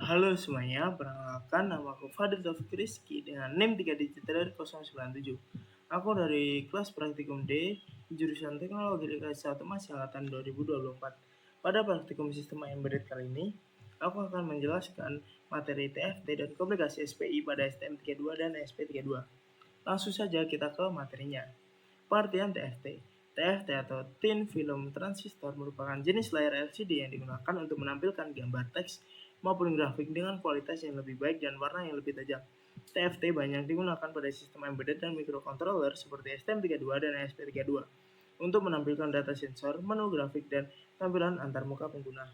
Halo semuanya, perkenalkan nama aku Fadil Taufik Rizky dengan NIM 3 digit dari 097. Aku dari kelas praktikum D, jurusan Teknologi Lingkungan Otomasi angkatan 2024. Pada praktikum sistem embedded kali ini, aku akan menjelaskan materi TFT dan komunikasi SPI pada STM32 dan SP32. Langsung saja kita ke materinya. Pengertian TFT. TFT atau Thin Film Transistor merupakan jenis layar LCD yang digunakan untuk menampilkan gambar teks maupun grafik dengan kualitas yang lebih baik dan warna yang lebih tajam. TFT banyak digunakan pada sistem embedded dan microcontroller seperti STM32 dan SP32 untuk menampilkan data sensor, menu grafik, dan tampilan antarmuka pengguna.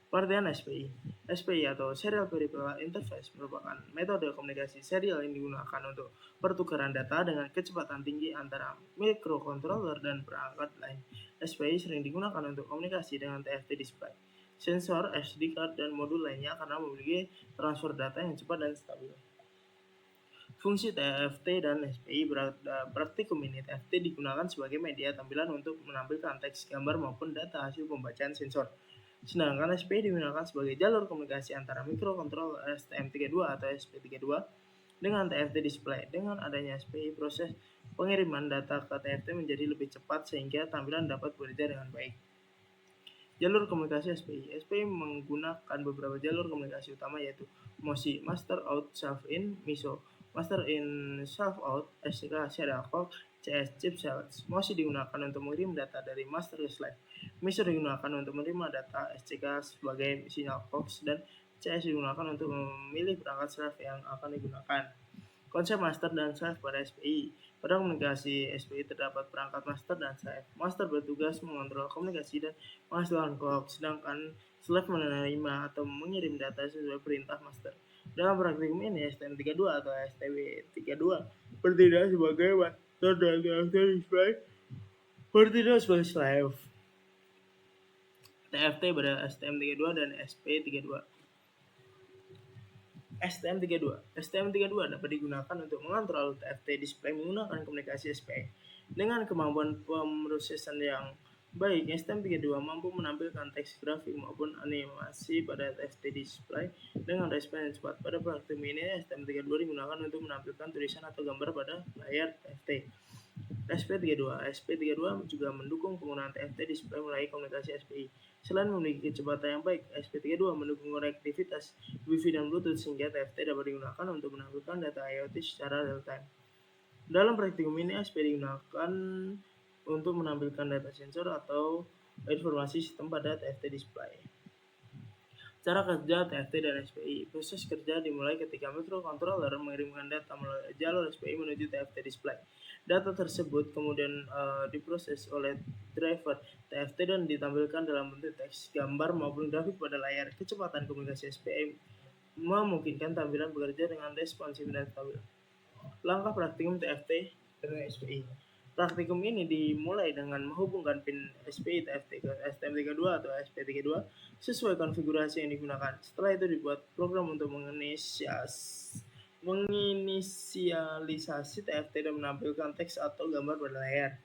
Pengertian SPI. SPI atau Serial Peripheral Interface merupakan metode komunikasi serial yang digunakan untuk pertukaran data dengan kecepatan tinggi antara microcontroller dan perangkat lain. SPI sering digunakan untuk komunikasi dengan TFT display, sensor, SD card, dan modul lainnya karena memiliki transfer data yang cepat dan stabil. Fungsi TFT dan SPI praktikum ini TFT digunakan sebagai media tampilan untuk menampilkan teks, gambar, maupun data hasil pembacaan sensor. Sedangkan SPI digunakan sebagai jalur komunikasi antara mikrokontroller STM32 atau SP32 dengan TFT display. Dengan adanya SPI, proses pengiriman data ke TFT menjadi lebih cepat sehingga tampilan dapat bekerja dengan baik. Jalur komunikasi SPI. SPI menggunakan beberapa jalur komunikasi utama yaitu MOSI, Master Out Self In, MISO, Master In Self Out, SCK Serial Clock, CS Chip Select. MOSI digunakan untuk mengirim data dari master ke slave. MISO digunakan untuk menerima data SCK sebagai sinyal clocks, dan CS digunakan untuk memilih perangkat slave yang akan digunakan. Konsep master dan slave pada SPI. Pada komunikasi SPI terdapat perangkat master dan slave. Master bertugas mengontrol komunikasi dan menghasilkan clock, sedangkan slave menerima atau mengirim data sesuai perintah master. Dalam praktikum ini, STM32 atau STB32 bertindak sebagai master dan TFT display bertindak sebagai slave. TFT pada STM32 dan SP32. STM32 dapat digunakan untuk mengontrol TFT display menggunakan komunikasi SPI. Dengan kemampuan pemrosesan yang baik, STM32 mampu menampilkan teks, grafik, maupun animasi pada TFT display dengan respons yang cepat. Pada praktikum ini, STM32 digunakan untuk menampilkan tulisan atau gambar pada layar TFT. SP32 juga mendukung penggunaan TFT display melalui komunikasi SPI. Selain memiliki kecepatan yang baik, SP32 mendukung konektivitas Wi-Fi dan Bluetooth sehingga TFT dapat digunakan untuk menampilkan data IoT secara real time. Dalam praktikum ini, SP digunakan untuk menampilkan data sensor atau informasi sistem pada TFT display. Cara kerja TFT dan SPI. Proses kerja dimulai ketika microcontroller mengirimkan data melalui jalur SPI menuju TFT display. Data tersebut kemudian diproses oleh driver TFT dan ditampilkan dalam bentuk teks, gambar, maupun grafik pada layar. Kecepatan komunikasi SPI memungkinkan tampilan bekerja dengan responsif dan stabil. Langkah praktikum TFT dan SPI. Praktikum ini dimulai dengan menghubungkan pin SPI TFT ke STM32 atau SP32 sesuai konfigurasi yang digunakan. Setelah itu dibuat program untuk menginisialisasi TFT dan menampilkan teks atau gambar pada layar.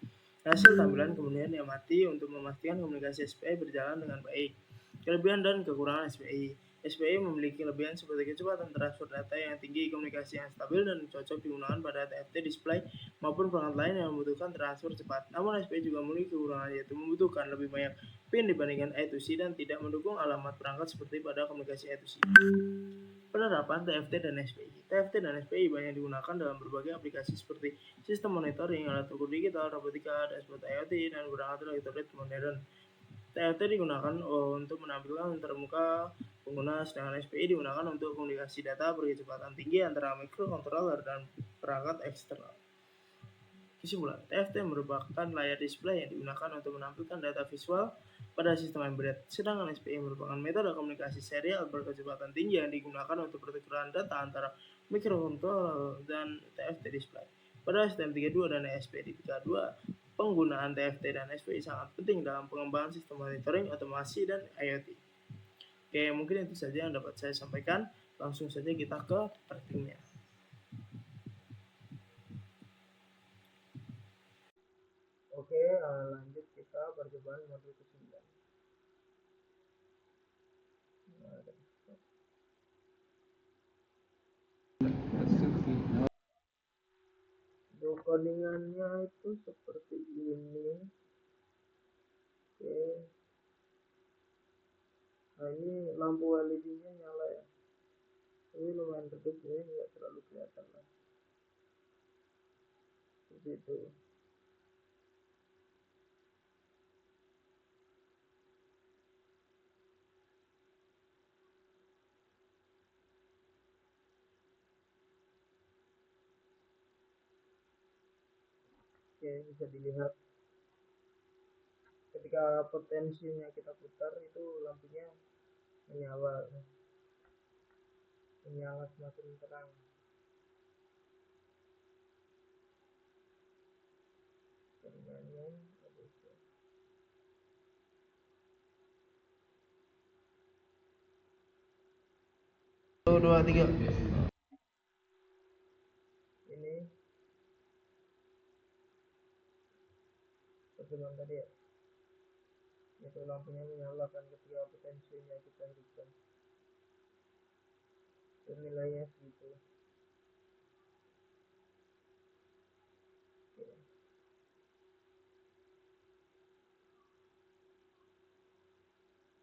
Hasil tampilan kemudian diamati untuk memastikan komunikasi SPI berjalan dengan baik. Kelebihan dan kekurangan SPI. SPI memiliki kelebihan seperti kecepatan transfer data yang tinggi, komunikasi yang stabil dan cocok digunakan pada TFT display maupun perangkat lain yang membutuhkan transfer cepat. Namun SPI juga memiliki kekurangan yaitu membutuhkan lebih banyak pin dibandingkan I2C dan tidak mendukung alamat perangkat seperti pada komunikasi I2C. Penerapan TFT dan SPI. TFT dan SPI banyak digunakan dalam berbagai aplikasi seperti sistem monitoring, alat ukur digital, robotika, dashboard IoT, dan perangkat elektronik modern. TFT digunakan untuk menampilkan termuka pengguna, sedangkan SPI digunakan untuk komunikasi data berkecepatan tinggi antara microcontroller dan perangkat eksternal. Kesimpulan, TFT merupakan layar display yang digunakan untuk menampilkan data visual pada sistem embedded, sedangkan SPI merupakan metode komunikasi serial berkecepatan tinggi yang digunakan untuk pertukaran data antara microcontroller dan TFT display. Pada STM32 dan SP32, penggunaan TFT dan SPI sangat penting dalam pengembangan sistem monitoring, otomasi, dan IoT. Oke, mungkin itu saja yang dapat saya sampaikan. Langsung saja kita ke praktiknya. Oke, lanjut kita percobaan modul ke-9. codingannya itu seperti ini. Oke. Nah ini lampu LED-nya nyala ya. Ini lumayan redup ya, nggak terlalu kelihatan lah. Seperti itu. Oke, bisa dilihat ketika potensinya kita putar itu lampunya menyala semakin terang. Jaringannya satu dua tiga. Ini bagaimana tadi ya? Itu lampunya menyalakan ketika potensinya kita hidupkan. Dan nilainya segitu. Oke.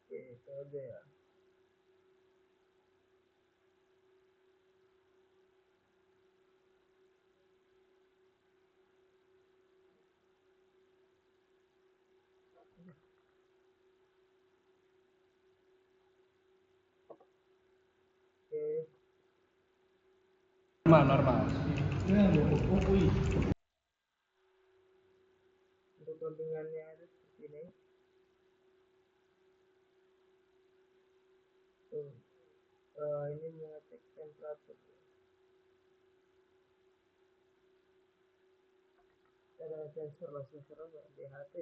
Oke, itu aja ya. Oke. Normal. Untuk codingannya itu seperti ini. Tuh. Ini mengecek temperatur. Ada sensor lah, sensor apa? DHT.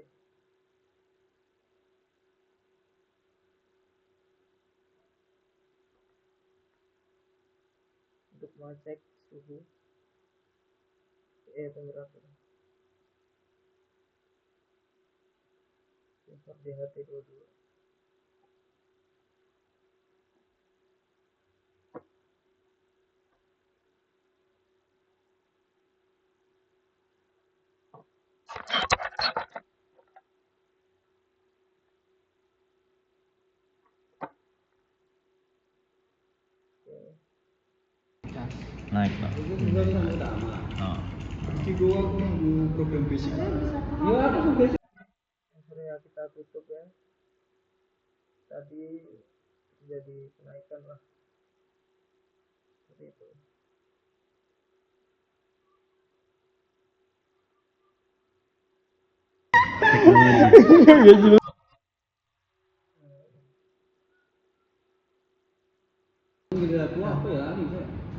Untuk mengecek suhu temperatur. Sensor DHT 22. Naik lah. Oh. Program basic. Sensornya kita tutup ya. Tadi terjadi kenaikan lah. Seperti itu.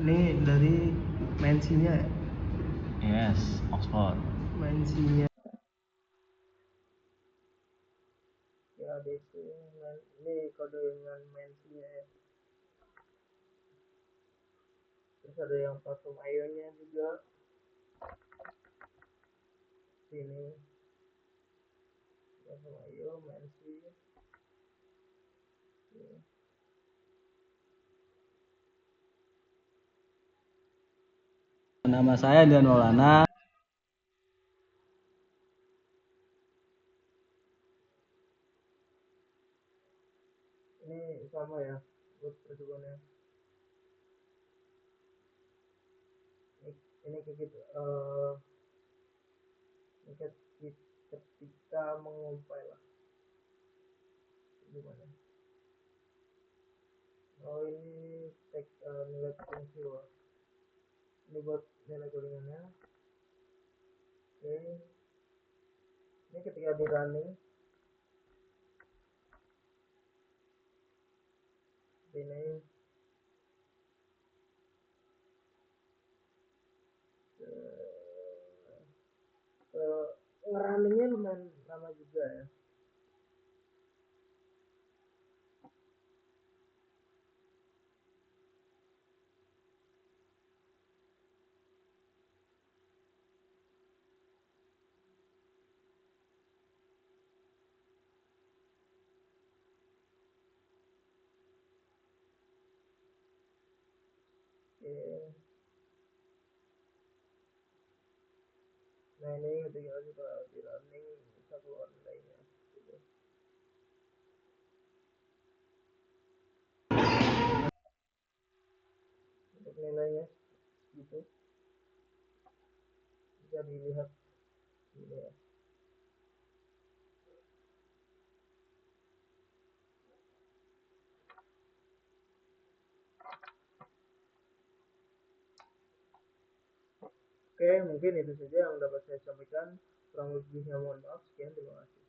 Ini dari mensinya. Yes, Oxford. Mensinya. Ya DC. Ini kode dengan mensinya ya. Terus ada yang platform ionnya juga. Sini. Platform ion, mensi. Ini. Nama saya Dian Maulana. Ini sama ya buat percobaannya. Ini ketika mengumpai lah. Gimana? Oh ini nilai potensi wah. Ini buat nilai codingannya. Oke. Ini ketika di running. Ini runningnya lumayan lama juga ya. Oke. Nah ini ketika sudah di running bisa keluar nilainya gitu. Untuk nilainya gitu bisa dilihat ini ya. Oke, mungkin itu saja yang dapat saya sampaikan. Kurang lebihnya mohon maaf. Sekian, terima kasih.